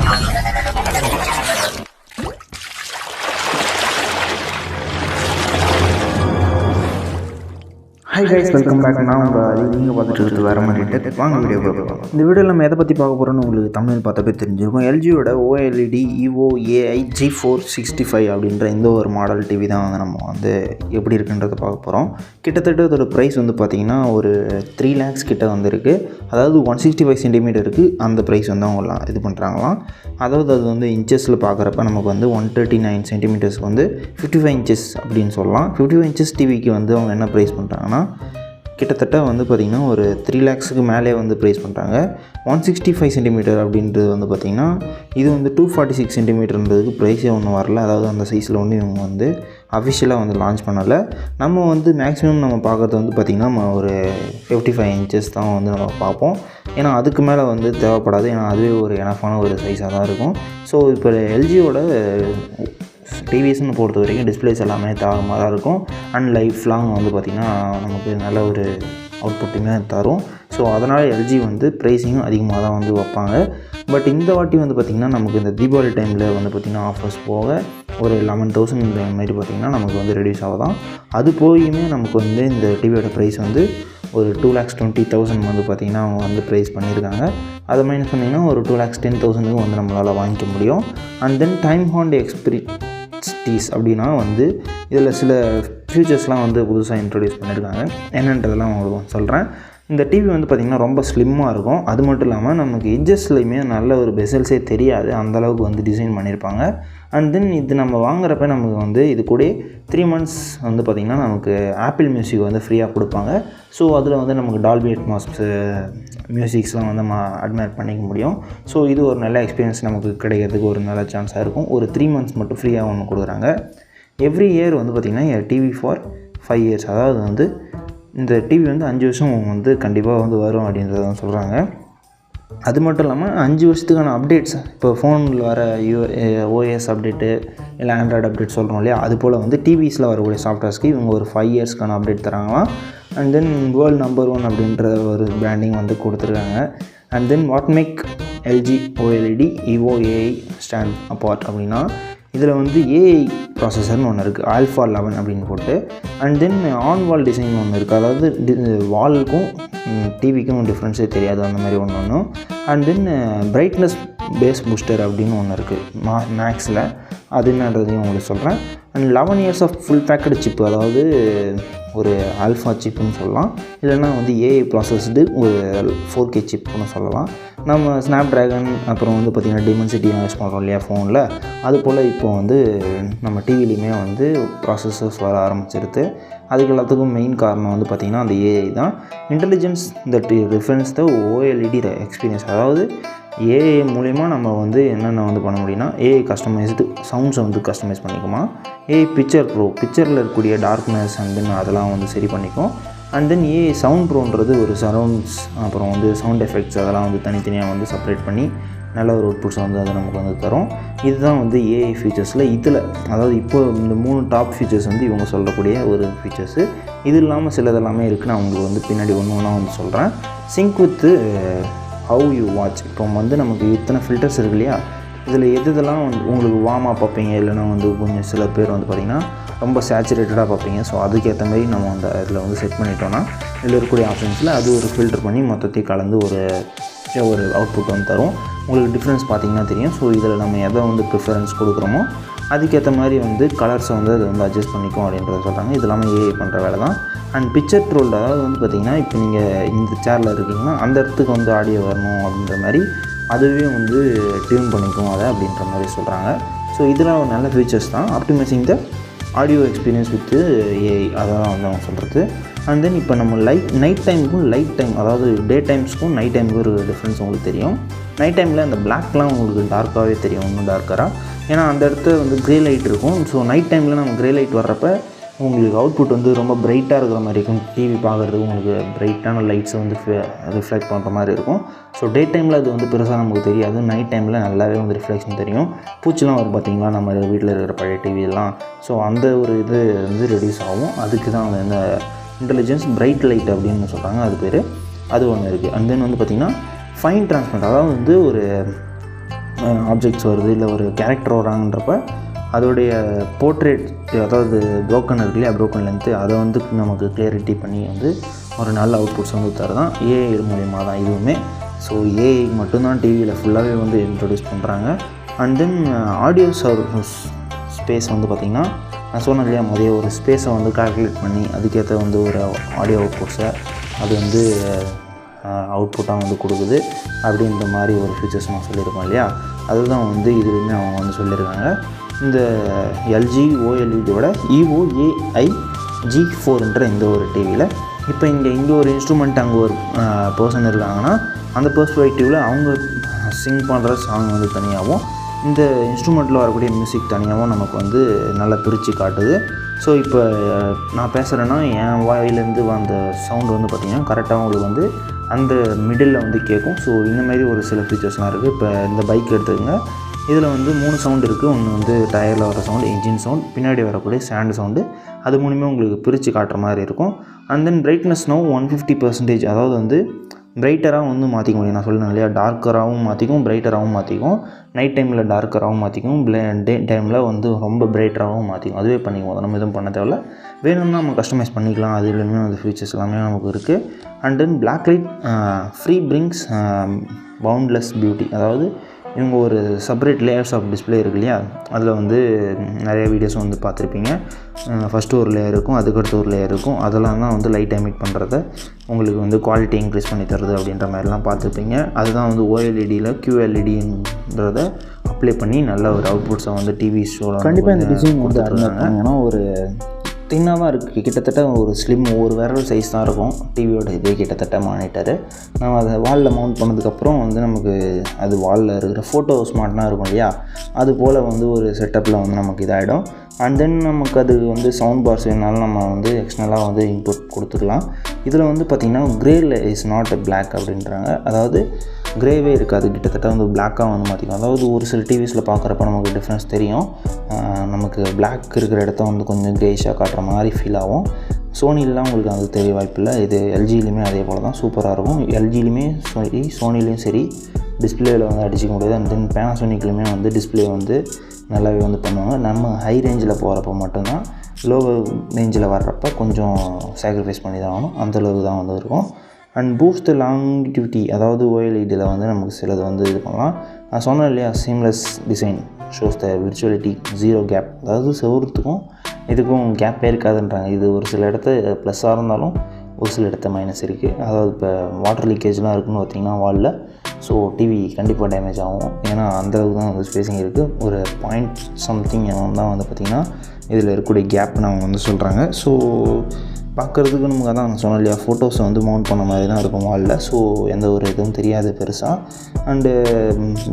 Hi guys, welcome back. நான் உங்கள் நீங்கள் பார்த்துட்டு இருக்கிறது வேறு மாதிரி டெக். வாங்க வீடியோ பார்க்கலாம். இந்த வீடியோவில் நம்ம எதை பற்றி பார்க்க போகிறோன்னு உங்களுக்கு தமிழ் பார்த்தப்பே தெரிஞ்சிருக்கும். எல்ஜியோட OLED EVO AI G465 அப்படின்ற இந்த ஒரு மாடல் டிவி தான் வந்து நம்ம வந்து எப்படி இருக்குன்றதை பார்க்க போகிறோம். கிட்டத்தட்ட அதோட ப்ரைஸ் வந்து பார்த்திங்கன்னா ஒரு 3 lakhs கிட்ட வந்துருக்கு. அதாவது 165 சென்டிமீட்டருக்கு அந்த ப்ரைஸ் வந்து அவங்க இது பண்ணுறாங்களாம். அதாவது அது வந்து இன்ச்சஸில் பார்க்குறப்ப நமக்கு வந்து 139 சென்டிமீட்டர்ஸ்க்கு வந்து 55 இன்ச்சஸ் அப்படின்னு சொல்லலாம். 55 இன்ச்சஸ் டிவிக்கு வந்து அவங்க என்ன ப்ரைஸ் பண்ணுறாங்கன்னா கிட்டத்தட்ட வந்து பார்த்திங்கன்னா ஒரு 3 lakhsக்கு மேலே வந்து ப்ரைஸ் பண்ணுறாங்க. 165 சென்டிமீட்டர் அப்படின்றது வந்து பார்த்திங்கன்னா இது வந்து 246 சென்டிமீட்டர்ன்றதுக்கு ப்ரைஸே ஒன்றும் வரல. அதாவது அந்த சைஸில் ஒன்று இவங்க வந்து அஃபிஷியலாக வந்து லான்ச் பண்ணலை. நம்ம வந்து மேக்ஸிமம் நம்ம பார்க்குறது வந்து பார்த்திங்கன்னா நம்ம ஒரு 55 இன்ச்சஸ் தான் வந்து நம்ம பார்ப்போம். ஏன்னா அதுக்கு மேலே வந்து தேவைப்படாது. ஏன்னா அதுவே ஒரு எனஃபான ஒரு சைஸாக தான் இருக்கும். ஸோ இப்போ எல்ஜியோட டிவிஸ்ன்னு பொறுத்த வரைக்கும் டிஸ்பிளேஸ் எல்லாமே தாறுமாறாக இருக்கும். அண்ட் லைஃப் லாங் வந்து பார்த்திங்கன்னா நமக்கு நல்ல ஒரு அவுட்புட்டுமே தரும். ஸோ அதனால் எல்ஜி வந்து ப்ரைஸிங்கும் அதிகமாக தான் வந்து வைப்பாங்க. பட் இந்த வாட்டி வந்து பார்த்திங்கன்னா நமக்கு இந்த தீபாவளி டைமில் வந்து பார்த்திங்கன்னா ஆஃபர்ஸ் போக ஒரு 11,000 இந்த மாதிரி பார்த்திங்கன்னா நமக்கு வந்து ரெடியூஸ் ஆகுதான். அது போயுமே நமக்கு வந்து இந்த டிவியோட ப்ரைஸ் வந்து ஒரு 2,20,000 வந்து பார்த்திங்கன்னா அவங்க வந்து ப்ரைஸ் பண்ணியிருக்காங்க. அதை மைனஸ் பண்ணிங்கன்னா ஒரு 2,10,000 வந்து நம்மளால் வாங்கிக்க முடியும். And then time hand experience அப்படின்னா வந்து இதில் சில ஃபியூச்சர்ஸ்லாம் வந்து புதுசாக இன்ட்ரடியூஸ் பண்ணியிருக்காங்க. என்னன்றதெல்லாம் உங்களுக்கு சொல்கிறேன். இந்த டிவி வந்து பார்த்திங்கன்னா ரொம்ப ஸ்லிம்மாக இருக்கும். அது மட்டும் இல்லாமல் நமக்கு எட்ஜஸ்லையுமே நல்ல ஒரு பெசல்ஸே தெரியாது, அந்தளவுக்கு வந்து டிசைன் பண்ணியிருப்பாங்க. அண்ட் தென் இது நம்ம வாங்குறப்ப நமக்கு வந்து இது கூட 3 months வந்து பார்த்திங்கன்னா நமக்கு ஆப்பிள் மியூசிக் வந்து ஃப்ரீயாக கொடுப்பாங்க. ஸோ அதில் வந்து நமக்கு டால்பி அட்மாஸ் மியூசிக்ஸ்லாம் வந்து நம்ம அட்மையர் பண்ணிக்க முடியும். ஸோ இது ஒரு நல்ல எக்ஸ்பீரியன்ஸ் நமக்கு கிடைக்கிறதுக்கு ஒரு நல்ல சான்ஸாக இருக்கும். ஒரு 3 months மட்டும் ஃப்ரீயாக ஒன்று கொடுக்குறாங்க. எவ்ரி இயர் வந்து பார்த்திங்கன்னா டிவி ஃபார் 5 years, அதாவது வந்து இந்த டிவி வந்து 5 வருஷம் வந்து கண்டிப்பாக வந்து வரும் அப்படின்றத சொல்கிறாங்க. அது மட்டும் இல்லாமல் 5 வருஷத்துக்கான அப்டேட்ஸ், இப்போ ஃபோனில் வர OS அப்டேட்டு இல்லை ஆண்ட்ராய்டு அப்டேட் சொல்கிறோம் இல்லையா, அது போல் வந்து டிவிஸில் வரக்கூடிய சாஃப்ட்வேர்ஸ்க்கு இவங்க ஒரு 5 yearsக்கான அப்டேட் தராங்களாம். அண்ட் தென் வேர்ல்டு நம்பர் 1 அப்படின்ற ஒரு பிராண்டிங் வந்து கொடுத்துருக்காங்க. And then what make LG OLED EVO AI stand apart அப்படின்னா இதில் வந்து ஏஐ ப்ராசஸர்னு ஒன்று இருக்குது, ஆல்ஃபா 11 அப்படின்னு போட்டு. And then on wall design ஒன்று இருக்குது. அதாவது வாலுக்கும் டிவிக்கும் டிஃப்ரென்ஸே தெரியாது அந்த மாதிரி ஒன்று. And then brightness face booster அப்படின்னு ஒன்று இருக்குது மேக்ஸில், அது என்னன்றதையும் உங்களுக்கு சொல்கிறேன். And 11 years of full packed chip, அதாவது ஒரு ஆல்ஃபா சிப்புன்னு சொல்லலாம், இல்லைனா வந்து ஏஐ ப்ராசஸ்டு ஒரு 4K சிப்புன்னு சொல்லலாம். நம்ம ஸ்னாப் ட்ராகன் அப்புறம் வந்து பார்த்திங்கன்னா டிமென்சிட்டி யூஸ் பண்ணுறோம் இல்லையா ஃபோனில், அது போல் இப்போ வந்து நம்ம டிவிலையுமே வந்து ப்ராசஸர்ஸ் வர ஆரம்பிச்சிருது. அதுக்கு எல்லாத்துக்கும் மெயின் காரணம் வந்து பார்த்திங்கன்னா அந்த ஏஐ தான். Intelligence that reference the OLED experience, அதாவது ஏஐ மூலிமா நம்ம வந்து என்னென்ன வந்து பண்ண முடியும்னா ஏஐ கஸ்டமைஸ்டு சவுண்ட்ஸை வந்து கஸ்டமைஸ் பண்ணிக்குமா. ஏஐ பிக்சர் ப்ரோ, பிக்சரில் இருக்கக்கூடிய டார்க்னஸ் அண்ட் தென் அதெல்லாம் வந்து சரி பண்ணிக்கும். அண்ட் தென் ஏஐ சவுண்ட் ப்ரோன்றது ஒரு சரவுண்ட்ஸ் அப்புறம் வந்து சவுண்ட் எஃபெக்ட்ஸ் அதெல்லாம் வந்து தனித்தனியாக வந்து செப்பரேட் பண்ணி நல்ல ஒரு அவுட்புட்ஸ் வந்து அது நமக்கு வந்து தரும். இதுதான் வந்து ஏஐ ஃபீச்சர்ஸில் இதில், அதாவது இப்போ இந்த 3 டாப் ஃபீச்சர்ஸ் வந்து இவங்க சொல்லக்கூடிய ஒரு ஃபீச்சர்ஸு. இது இல்லாமல் சிலதெல்லாமே இருக்குது, நான் உங்களுக்கு வந்து பின்னாடி ஒன்று ஒன்றா வந்து சொல்கிறேன். Sync with how you watch, இப்போ வந்து நமக்கு இத்தனை ஃபில்டர்ஸ் இருக்கு இல்லையா, இதில் எதெல்லாம் வந்து உங்களுக்கு வார்மாக பார்ப்பீங்க, இல்லைனா வந்து கொஞ்சம் சில பேர் வந்து பார்த்திங்கன்னா ரொம்ப சேச்சுரேட்டடாக பார்ப்பீங்க. ஸோ அதுக்கேற்ற மாதிரி நம்ம அந்த இதில் வந்து செட் பண்ணிட்டோன்னா இதில் இருக்கக்கூடிய ஆப்ஷன்ஸில் அது ஒரு ஃபில்டர் பண்ணி மொத்தத்தையும் கலந்து ஒரு அவுட்புட் வந்து தரும். உங்களுக்கு டிஃப்ரென்ஸ் பார்த்திங்கன்னா தெரியும். ஸோ இதில் நம்ம எதை வந்து ப்ரிஃபரன்ஸ் கொடுக்குறோமோ அதுக்கேற்ற மாதிரி வந்து கலர்ஸை வந்து அதை வந்து அட்ஜஸ்ட் பண்ணிக்கும் அப்படின்றத சொல்கிறாங்க. இது எல்லாமே ஏஐ பண்ணுற வேலை தான். அண்ட் பிக்சர் ட்ரோல், அதாவது வந்து பார்த்திங்கன்னா இப்போ நீங்கள் இந்த சேரில் இருக்கீங்கன்னா அந்த இடத்துக்கு வந்து ஆடியோ வரணும் அப்படின்ற மாதிரி அதுவே வந்து டியூன் பண்ணிக்கும் அதை அப்படின்ற மாதிரி சொல்கிறாங்க. ஸோ இதெல்லாம் ஒரு நல்ல ஃபீச்சர்ஸ் தான். Optimising the audio experience with AI, அதெல்லாம் வந்து அவங்க சொல்கிறது. அண்ட் தென் இப்போ நம்ம நைட் டைம், அதாவது டே டைம்ஸ்க்கும் நைட் டைமுக்கும் ஒரு டிஃப்ரென்ஸ் உங்களுக்கு தெரியும். நைட் டைமில் அந்த பிளாக்லாம் உங்களுக்கு டார்க்காகவே தெரியும், இன்னும் டார்க்கராக, ஏன்னா அந்த இடத்துல வந்து க்ரே லைட் இருக்கும். ஸோ நைட் டைமில் நம்ம க்ரே லைட் வர்றப்ப உங்களுக்கு அவுட்புட் வந்து ரொம்ப பிரைட்டாக இருக்கிற மாதிரி இருக்கும். டிவி பார்க்குறதுக்கு உங்களுக்கு பிரைட்டான லைட்ஸை வந்து ரிஃப்ளெக்ட் பண்ணுற மாதிரி இருக்கும். ஸோ டே டைமில் அது வந்து பெருசாக நமக்கு தெரியாது, நைட் டைமில் நல்லாவே வந்து ரிஃப்ளெக்ஷன் தெரியும். பூச்சிலாம் வரும் பார்த்திங்களா நம்ம வீட்டில் இருக்கிற பழைய டிவியெல்லாம். ஸோ அந்த ஒரு இது வந்து ரெடியூஸ் ஆகும். அதுக்கு தான் வந்து இந்த இன்டெலிஜென்ஸ் பிரைட் லைட் அப்படின்னு சொல்கிறாங்க, அது பேர். அது ஒன்று இருக்குது. அண்ட் தென் வந்து பார்த்திங்கன்னா ஃபைன் டிரான்ஸ்பரண்ட், அதாவது வந்து ஒரு ஆப்ஜெக்ட்ஸ் வருது, இல்லை ஒரு கேரக்டர் வராங்கன்றப்ப அதோடைய போர்ட்ரேட், அதாவது ப்ரோக்கன் இருக்கு இல்லையா, ப்ரோக்கன் லென்த்து, அதை வந்து நமக்கு கிளியரிட்டி பண்ணி வந்து ஒரு நல்ல அவுட்புட்ஸ் வந்து தருதான் ஏஐ மூலியமாக தான் இதுவுமே. ஸோ ஏஐ மட்டும்தான் டிவியில் ஃபுல்லாகவே வந்து இன்ட்ரடியூஸ் பண்ணுறாங்க. அண்ட் தென் ஆடியோ ஸ்பேஸ் வந்து பார்த்திங்கன்னா நான் சொன்னேன் இல்லையா, மதிய ஒரு ஸ்பேஸை வந்து கால்குலேட் பண்ணி அதுக்கேற்ற வந்து ஒரு ஆடியோ அவுட்புட்ஸை அது வந்து அவுட்புட்டாக வந்து கொடுக்குது அப்படின்ற மாதிரி ஒரு ஃபீச்சர்ஸ் நான் சொல்லியிருக்கோம் இல்லையா. அதுதான் வந்து இதுலேயுமே அவங்க வந்து சொல்லியிருக்காங்க. இந்த எல்ஜி ஓஎல்இடியோட EVO AI G4ன்ற இந்த ஒரு டிவியில் இப்போ இங்கே ஒரு இன்ஸ்ட்ருமெண்ட், அங்கே ஒரு பர்சன் இருக்காங்கன்னா அந்த பெர்ஸ்பெக்டிவில் அவங்க சிங் பண்ணுற சாங் வந்து தனியாகவும், இந்த இன்ஸ்ட்ருமெண்ட்டில் வரக்கூடிய மியூசிக் தனியாகவும் நமக்கு வந்து நல்லா பிரித்து காட்டுது. ஸோ இப்போ நான் பேசுகிறேன்னா என் வாயிலேருந்து அந்த சவுண்டு வந்து பார்த்திங்கன்னா கரெக்டாக உங்களுக்கு வந்து அந்த மிடில் வந்து கேட்கும். ஸோ இந்தமாரி ஒரு சில ஃபீச்சர்ஸ்லாம் இருக்குது. இப்போ இந்த பைக் எடுத்துக்கோங்க, இதில் வந்து 3 சவுண்டு இருக்குது. ஒன்று வந்து டயரில் வர சவுண்டு, இன்ஜின் சவுண்ட், பின்னாடி வரக்கூடிய சாண்டு சவுண்டு, அது மூணுமே உங்களுக்கு பிரித்து காட்டுற மாதிரி இருக்கும். அண்ட் தென் பிரைட்னஸ் நோ 150%, அதாவது வந்து பிரைட்டராகவும் வந்து மாற்றிக்க முடியும். நான் சொல்லணும் இல்லையா, டார்க்கராகவும் மாற்றிக்கும், பிரைட்டராகவும் மாற்றிக்கும், நைட் டைமில் டார்க்கராகவும் மாற்றிக்கும், டே டைமில் வந்து ரொம்ப பிரைட்டராகவும் மாற்றிக்கும். அதுவே பண்ணிக்குவோம், நம்ம எதுவும் பண்ண தேவையில்ல. வேணும்னா நம்ம கஸ்டமைஸ் பண்ணிக்கலாம். அதுலேயுமே அந்த ஃபீச்சர்ஸ் எல்லாமே நமக்கு இருக்குது. And then black light free brings boundless beauty, அதாவது இவங்க ஒரு செப்பரேட் லேயர்ஸ் ஆஃப் டிஸ்பிளே இருக்கு இல்லையா, அதில் வந்து நிறைய வீடியோஸும் வந்து பார்த்துருப்பீங்க. ஃபஸ்ட்டு ஒரு லேயர் இருக்கும், அதுக்கடுத்து ஒரு லேயர் இருக்கும். அதெல்லாம் தான் வந்து லைட் எமிட் பண்ணுறத உங்களுக்கு வந்து குவாலிட்டி இன்க்ரீஸ் பண்ணி தருது அப்படின்ற மாதிரிலாம் பார்த்துருப்பீங்க. அதுதான் வந்து ஓஎல்இடியில் QLEDன்றதை அப்ளை பண்ணி நல்ல ஒரு அவுட்புட்ஸை வந்து டிவி ஷோவில் கண்டிப்பாக இந்த டிசைன் கொடுத்துருக்காங்க. ஏன்னா ஒரு தின்னாக தான் இருக்குது, கிட்டத்தட்ட ஒரு ஸ்லிம் ஒரு விரல் சைஸ் தான் இருக்கும் டிவியோட இதே கிட்டத்தட்ட மானிட்டரு. நம்ம அதை வாலில் மவுண்ட் பண்ணதுக்கப்புறம் வந்து நமக்கு அது வாலில் இருக்கிற ஃபோட்டோ ஸ்மார்ட்னாக இருக்கும் இல்லையா, அது போல் வந்து ஒரு செட்டப்பில் வந்து நமக்கு இதாகிடும். அண்ட் தென் நமக்கு அது வந்து சவுண்ட் பார்ஸ் வேணாலும் நம்ம வந்து எக்ஸ்டர்னலாக வந்து இன்புட் கொடுத்துக்கலாம். இதில் வந்து பார்த்திங்கன்னா கிரேல இஸ் நாட் எ பிளாக் அப்படின்றாங்க, அதாவது கிரேவே இருக்காது, கிட்டத்தட்ட வந்து பிளாக்காக வந்து மாற்றிக்கும். அதாவது ஒரு சில டிவிஸில் பார்க்குறப்ப நமக்கு டிஃப்ரென்ஸ் தெரியும், நமக்கு பிளாக் இருக்கிற இடத்த வந்து கொஞ்சம் கிரேஷாக காட்டுற மாதிரி ஃபீல் ஆகும். சோனிலாம் உங்களுக்கு அது தெரிய வாய்ப்பில்லை. இது எல்ஜிலையுமே அதே போல் தான் சூப்பராக இருக்கும். எல்ஜிலையுமே சரி, சோனிலையும் சரி டிஸ்பிளேயில் வந்து அடிச்சிக்க முடியாது. அண்ட் தென் பேனாசோனிக்லையுமே வந்து டிஸ்பிளே வந்து நல்லாவே வந்து பண்ணுவாங்க. நம்ம ஹை ரேஞ்சில் போகிறப்ப மட்டும்தான், லோ ரேஞ்சில் வர்றப்போ கொஞ்சம் சாக்ரிஃபைஸ் பண்ணி தான் ஆகணும், அந்தளவுக்கு தான் வந்து இருக்கும். அண்ட் பூஸ்ட் லாங்கிவிட்டி, அதாவது ஓஎல்இடியில் வந்து நமக்கு சிலது வந்து இது பண்ணலாம். நான் சொன்னேன் இல்லையா, seamless design shows the virtuality, zero gap, அதாவது செவருத்துக்கும் இதுக்கும் கேப்பே இருக்காதுன்றாங்க. இது ஒரு சில இடத்த ப்ளஸ்ஸாக இருந்தாலும் ஒரு சில இடத்த மைனஸ் இருக்குது. அதாவது இப்போ வாட்டர் லீக்கேஜ்லாம் இருக்குதுன்னு பார்த்திங்கன்னா வாலில், ஸோ டிவி கண்டிப்பாக டேமேஜ் ஆகும். ஏன்னா அந்தளவுக்கு தான் வந்து ஸ்பேஸிங் இருக்குது. ஒரு .something தான் வந்து பார்த்திங்கன்னா இதில் இருக்கக்கூடிய கேப்னு அவங்க வந்து சொல்கிறாங்க. ஸோ பார்க்குறதுக்கு நமக்கு அதான் நான் சொன்னேன் இல்லையா, ஃபோட்டோஸை வந்து மவுண்ட் பண்ண மாதிரி தான் இருக்கும் வாலில். ஸோ எந்த ஒரு இதுவும் தெரியாது பெருசாக. And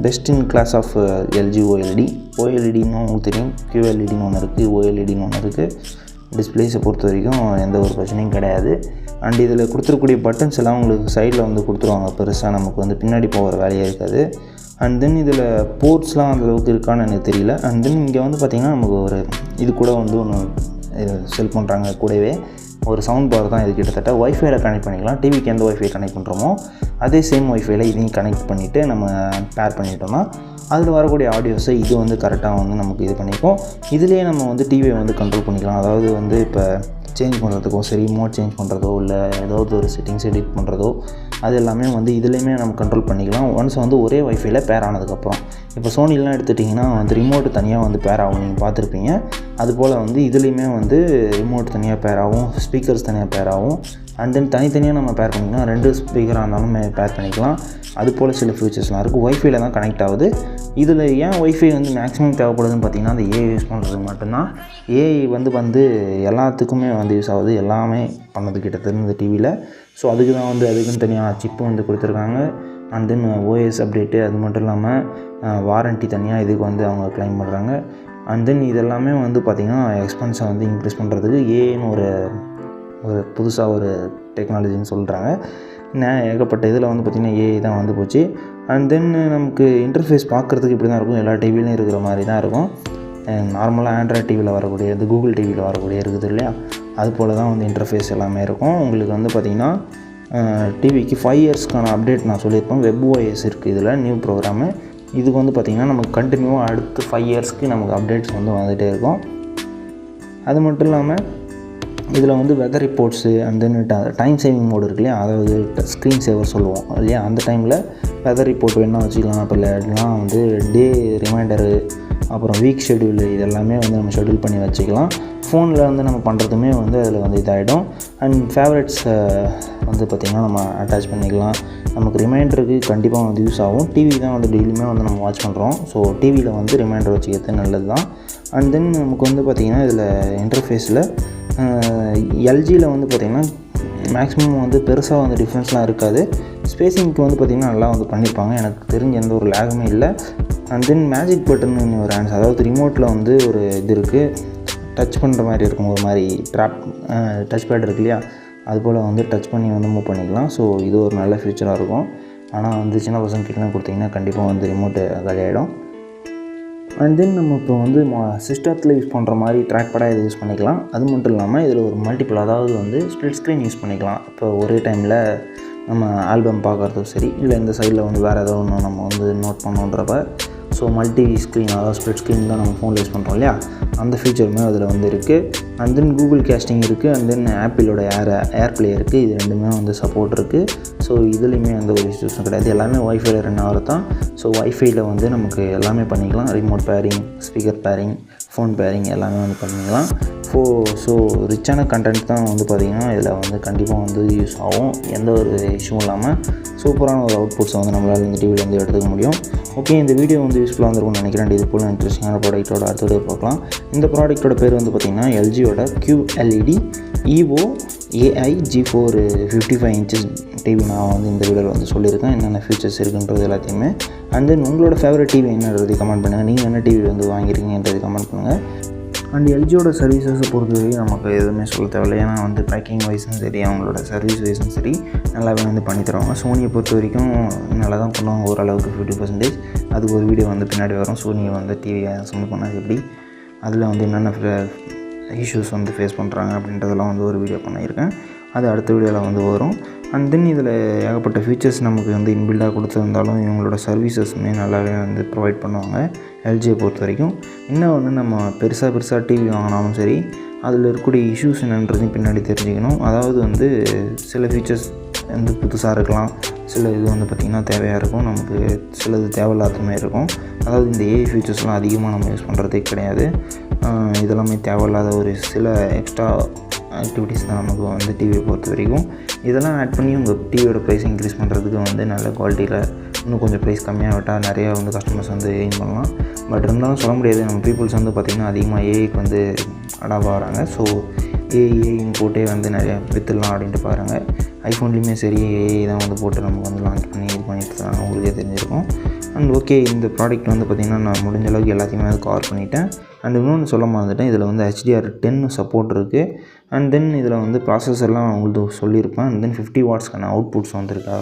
best in class of LG ஓஎல்இடின்னு உங்களுக்கு தெரியும், QLEDன்னு ஒன்று இருக்குது, ஓஎல்இடின்னு ஒன்று இருக்குது. டிஸ்பிளேஸை பொறுத்த வரைக்கும் எந்த ஒரு பிரச்சனையும் கிடையாது. அண்ட் இதில் கொடுத்துருக்கூடிய பட்டன்ஸ் எல்லாம் உங்களுக்கு சைடில் வந்து கொடுத்துருவாங்க, பெருசாக நமக்கு வந்து பின்னாடி போகிற வேலையே இருக்காது. அண்ட் தென் இதில் போர்ட்ஸ்லாம் அந்தளவுக்கு இருக்கான்னு எனக்கு தெரியல. அண்ட் தென் இங்கே வந்து பார்த்திங்கன்னா நமக்கு ஒரு இது கூட வந்து ஒன்று செல் பண்ணுறாங்க, கூடவே ஒரு சவுண்ட் பார் தான். இது கிட்டத்தட்ட ஒய்ஃபைல கனெக்ட் பண்ணிக்கலாம். டிவிக்கு எந்த ஒய்ஃபை கனெக்ட் பண்ணுறோமோ அதே சேம் ஒய்ஃபைல இதையும் கனெக்ட் பண்ணிவிட்டு நம்ம பேர் பண்ணிட்டோம்னா அதில் வரக்கூடிய ஆடியோஸை இது வந்து கரெக்டாக வந்து நமக்கு இது பண்ணிப்போம். இதுலேயே நம்ம வந்து டிவியை வந்து கண்ட்ரோல் பண்ணிக்கலாம். அதாவது வந்து இப்போ சேஞ்ச் பண்ணுறதுக்கோ சரி, ரிமோட் சேஞ்ச் பண்ணுறதோ இல்லை ஏதாவது ஒரு செட்டிங்ஸ் எடிட் பண்ணுறதோ அது எல்லாமே வந்து இதுலேயுமே நம்ம கண்ட்ரோல் பண்ணிக்கலாம். ஒன்ஸ் வந்து ஒரே ஒய்ஃபைல பேர் ஆனதுக்கப்புறம், இப்போ சோனிலாம் எடுத்துட்டிங்கன்னா வந்து ரிமோட்டு தனியாக வந்து பேர் ஆகும், நீங்கள் பார்த்துருப்பீங்க. அதுபோல் வந்து இதுலேயுமே வந்து ரிமோட் தனியாக பேர் ஆகும், ஸ்பீக்கர்ஸ் தனியாக பேர் ஆகும். அண்ட் தென் தனித்தனியாக நம்ம பேர் பண்ணிக்கலாம். 2 ஸ்பீக்கராக இருந்தாலும் பேர் பண்ணிக்கலாம். அது போல் சில ஃபியூச்சர்ஸ்லாம் இருக்குது. ஒய்ஃபைல தான் கனெக்ட் ஆகுது. இதில் ஏன் ஒய்ஃபை வந்து மேக்ஸிமம் தேவைப்படுதுன்னு பார்த்திங்கன்னா, அந்த ஏஐ யூஸ் பண்ணுறது மட்டும்தான். ஏஐ வந்து எல்லாத்துக்குமே வந்து யூஸ் ஆகுது, எல்லாமே பண்ணது கிட்டத்தட்ட இந்த டிவியில். ஸோ அதுக்கு தான் வந்து அதுக்குன்னு தனியாக சிப்பு வந்து கொடுத்துருக்காங்க. அண்ட் தென் ஓஎஸ் அப்டேட்டு, அது மட்டும் இல்லாமல் வாரண்ட்டி தனியாக இதுக்கு வந்து அவங்க க்ளைம் பண்ணுறாங்க. அண்ட் தென் இதெல்லாமே வந்து பார்த்திங்கன்னா எக்ஸ்பென்ஸை வந்து இன்க்ரீஸ் பண்ணுறதுக்கு ஏஐன்னு ஒரு புதுசாக ஒரு டெக்னாலஜின்னு சொல்கிறாங்க. ஏகப்பட்ட இதில் வந்து பார்த்திங்கன்னா ஏஐ தான் வந்து போச்சு. அண்ட் தென் நமக்கு இன்டர்ஃபேஸ் பார்க்குறதுக்கு இப்படி தான் இருக்கும், எல்லா டிவிலையும் இருக்கிற மாதிரி தான் இருக்கும். நார்மலாக ஆண்ட்ராய்ட் டிவியில் வரக்கூடிய, இது கூகுள் டிவியில் வரக்கூடிய இருக்குது இல்லையா, அது போல் தான் வந்து இன்டர்ஃபேஸ் எல்லாமே இருக்கும். உங்களுக்கு வந்து பார்த்திங்கன்னா டிவிக்கு 5 இயர்ஸ்க்கான அப்டேட் நான் சொல்லியிருப்பேன். WebOS இருக்குது இதில், நியூ ப்ரோக்ராமு. இதுக்கு வந்து பார்த்திங்கன்னா நமக்கு கண்டினியூவாக அடுத்து 5 இயர்ஸ்க்கு நமக்கு அப்டேட்ஸ் வந்து வந்துகிட்டே இருக்கும். அது மட்டும் இல்லாமல் இதில் வந்து weather reports and then time saving mode இருக்கு இல்லையா, அதாவது ஸ்க்ரீன் சேவர் சொல்லுவோம் இல்லையா, அந்த டைமில் வெதர் ரிப்போர்ட் வேணால் வச்சுக்கலாம். அப்போ இல்லைனா வந்து டே ரிமைண்டரு, அப்புறம் வீக் ஷெட்யூல், இதெல்லாமே வந்து நம்ம ஷெட்யூல் பண்ணி வச்சுக்கலாம். ஃபோனில் வந்து நம்ம பண்ணுறதுமே வந்து அதில் வந்து இதாகிடும். அண்ட் ஃபேவரட்ஸை வந்து பார்த்திங்கன்னா நம்ம அட்டாச் பண்ணிக்கலாம். நமக்கு ரிமைண்டருக்கு கண்டிப்பாக வந்து யூஸ் ஆகும். டிவி தான் வந்து டெய்லியுமே வந்து நம்ம வாட்ச் பண்ணுறோம். ஸோ டிவியில் வந்து ரிமைண்டர் வச்சுக்கிறது நல்லது தான். அண்ட் தென் நமக்கு வந்து பார்த்திங்கன்னா இதில் இன்டர்ஃபேஸில் எல்ஜியில் வந்து பார்த்திங்கன்னா மேக்ஸிமம் வந்து பெருசாக வந்து டிஃப்ரென்ஸ்லாம் இருக்காது. ஸ்பேஸிங்க்கு வந்து பார்த்திங்கன்னா நல்லா வந்து பண்ணியிருப்பாங்க. எனக்கு தெரிஞ்ச எந்த ஒரு லேகுமே இல்லை. அண்ட் தென் மேஜிக் பட்டன் ஒரு ஆன்ஸ், அதாவது ரிமோட்டில் வந்து ஒரு இது இருக்குது, டச் பண்ணுற மாதிரி இருக்கும், ஒரு மாதிரி டச் பேட் இருக்கு இல்லையா, அதுபோல் வந்து டச் பண்ணி வந்து மூவ் பண்ணிக்கலாம். ஸோ இது ஒரு நல்ல ஃபீச்சராக இருக்கும். ஆனால் வந்து சின்ன பசங்க கிட்டலாம் கொடுத்திங்கன்னா கண்டிப்பாக வந்து ரிமோட்டு காலியாகிடும். அண்ட் தென் நம்ம இப்போ வந்து சிஸ்டத்தில் யூஸ் பண்ணுற மாதிரி ட்ராக் பேடாக இதை யூஸ் பண்ணிக்கலாம். அது மட்டும் இல்லாமல் இதில் ஒரு மல்டிபிள், அதாவது வந்து ஸ்ப்ளிட் ஸ்க்ரீன் யூஸ் பண்ணிக்கலாம். இப்போ ஒரே டைமில் நம்ம ஆல்பம் பார்க்குறதும் சரி, இல்லை இந்த சைடில் வந்து வேறு ஏதோ ஒன்று நம்ம வந்து நோட் பண்ணோன்றப்ப, ஸோ மல்டி ஸ்க்ரீன், அதாவது ஸ்ப்ளிட் ஸ்க்ரீன் தான் நம்ம ஃபோனில் யூஸ் பண்ணுறோம் இல்லையா, அந்த ஃபீச்சருமே அதில் வந்து இருக்குது. அண்ட் தென் கூகுள் கேஸ்டிங் இருக்குது. அண்ட் தென் ஆப்பிளோட ஏர்ப்ளே இருக்குது. இது ரெண்டுமே வந்து சப்போர்ட் இருக்குது. ஸோ இதுலேயுமே எந்த ஒரு இஷ்யூஸும் கிடையாது. எல்லாமே ஒய்ஃபைல ரன் ஆகிறது தான். ஸோ ஒய்ஃபைல வந்து நமக்கு எல்லாமே பண்ணிக்கலாம். Remote pairing, speaker pairing, phone pairing எல்லாமே வந்து பண்ணிக்கலாம். ஸோ ரிச்சான கண்டென்ட் தான் வந்து பார்த்திங்கன்னா இதில் வந்து கண்டிப்பாக வந்து யூஸ் ஆகும். எந்த ஒரு இஷ்யூவும் இல்லாமல் சூப்பரான ஒரு அவுட்புட்ஸை வந்து நம்மளால் இந்த டிவிலேருந்து எடுத்துக்க முடியும். ஓகே, இந்த வீடியோ வந்து யூஸ்ஃபுல்லாக இருந்திருக்கும்னு நினைக்கிறேன். இது போல் இன்ட்ரெஸ்டிங்கான ப்ராடக்ட்டோட அடுத்த பார்க்கலாம். இந்த ப்ராடக்ட்டோட பேர் வந்து பார்த்திங்கன்னா எல்ஜியோட QLED EVO AI G4 55 inches TV. நான் வந்து இந்த வீடியோவில் வந்து சொல்லியிருக்கேன் என்னென்ன ஃபீச்சர்ஸ் இருக்குன்றது எல்லாத்தையுமே. அண்ட் தென் உங்களோட ஃபேவரட் டிவி என்னன்றது கமெண்ட் பண்ணுங்கள். நீங்கள் என்ன டிவி வந்து வாங்கியிருக்கீங்கன்றது கமெண்ட் பண்ணுங்கள். அண்ட் எல்ஜியோட சர்வீசஸை பொறுத்தவரைக்கும் நமக்கு எதுவுமே சொல்ல தேவையில்லை. ஏன்னா வந்து பேக்கிங் வைஸும் சரி, அவங்களோட சர்வீஸ் வைஸும் சரி நல்லாவே வந்து பண்ணி தருவாங்க. சோனியை பொறுத்த வரைக்கும் நல்லா தான் பண்ணுவாங்க, ஓரளவுக்கு 50%. அதுக்கு ஒரு வீடியோ வந்து பின்னாடி வரும். சோனியை வந்து டிவியை அசம்பிள் பண்ணாது எப்படி, அதில் வந்து என்னென்ன இஷ்யூஸ் வந்து ஃபேஸ் பண்ணுறாங்க அப்படின்றதெல்லாம் வந்து ஒரு வீடியோ பண்ணியிருக்கேன். அது அடுத்த வீடியோவில் வந்து வரும். அண்ட் தென் இதில் ஏகப்பட்ட ஃபீச்சர்ஸ் நமக்கு வந்து இன்பில்டாக கொடுத்துருந்தாலும் இவங்களோட சர்வீசஸுமே நல்லாவே வந்து ப்ரொவைட் பண்ணுவாங்க எல்ஜியை பொறுத்த வரைக்கும். இன்னும் வந்து நம்ம பெருசாக டிவி வாங்கினாலும் சரி, அதில் இருக்கக்கூடிய இஷ்யூஸ் என்னன்றதையும் பின்னாடி தெரிஞ்சுக்கணும். அதாவது வந்து சில ஃபீச்சர்ஸ் வந்து புதுசாக இருக்கலாம், சில இது வந்து பார்த்திங்கன்னா தேவையாக இருக்கும், நமக்கு சிலது தேவையில்லாத மாதிரி இருக்கும். அதாவது இந்த ஏஐ ஃபீச்சர்ஸ்லாம் அதிகமாக நம்ம யூஸ் பண்ணுறதே கிடையாது. இதெல்லாமே தேவையில்லாத ஒரு சில எக்ஸ்ட்ரா ஆக்டிவிட்டீஸ் தான் நமக்கு வந்து டிவியை பொறுத்த வரைக்கும். இதெல்லாம் ஆட் பண்ணி உங்கள் டிவியோட ப்ரைஸ் இன்க்ரீஸ் பண்ணுறதுக்கு வந்து நல்ல குவாலிட்டியில் இன்னும் கொஞ்சம் ப்ரைஸ் கம்மியாக விட்டால் நிறையா வந்து கஸ்டமர்ஸ் வந்து எயின் பண்ணலாம். பட் இருந்தாலும் சொல்ல முடியாது, நம்ம பீப்புள்ஸ் வந்து பார்த்திங்கன்னா அதிகமாக ஏஐக்கு வந்து அடாப்ட் ஆகிறாங்க. ஸோ ஏஐன்னு போட்டே வந்து நிறையா விற்றுலாம் அப்படின்ட்டு பாருங்க. ஐஃபோன்லேயுமே சரி ஏஐ தான் வந்து போட்டு நமக்கு வந்து லான்ச் பண்ணி இது பண்ணிட்டு இருக்காங்க, உங்களுக்கே தெரிஞ்சிருக்கும். அண்ட் ஓகே, இந்த ப்ராடக்ட் வந்து பார்த்திங்கன்னா நான் முடிஞ்ச அளவுக்கு எல்லாத்தையுமே வந்து கவர் பண்ணிட்டேன். அண்ட் இன்னொன்று சொல்ல மறந்துட்டேன், இதில் வந்து HDR10 சப்போர்ட் இருக்குது. அண்ட் தென் இதில் வந்து ப்ராசஸர்லாம் உங்களுக்கு சொல்லியிருப்பேன். அண்ட் தென் 50 வாட்ஸ்க்கான அவுட்புட்ஸ் வந்துருக்கா.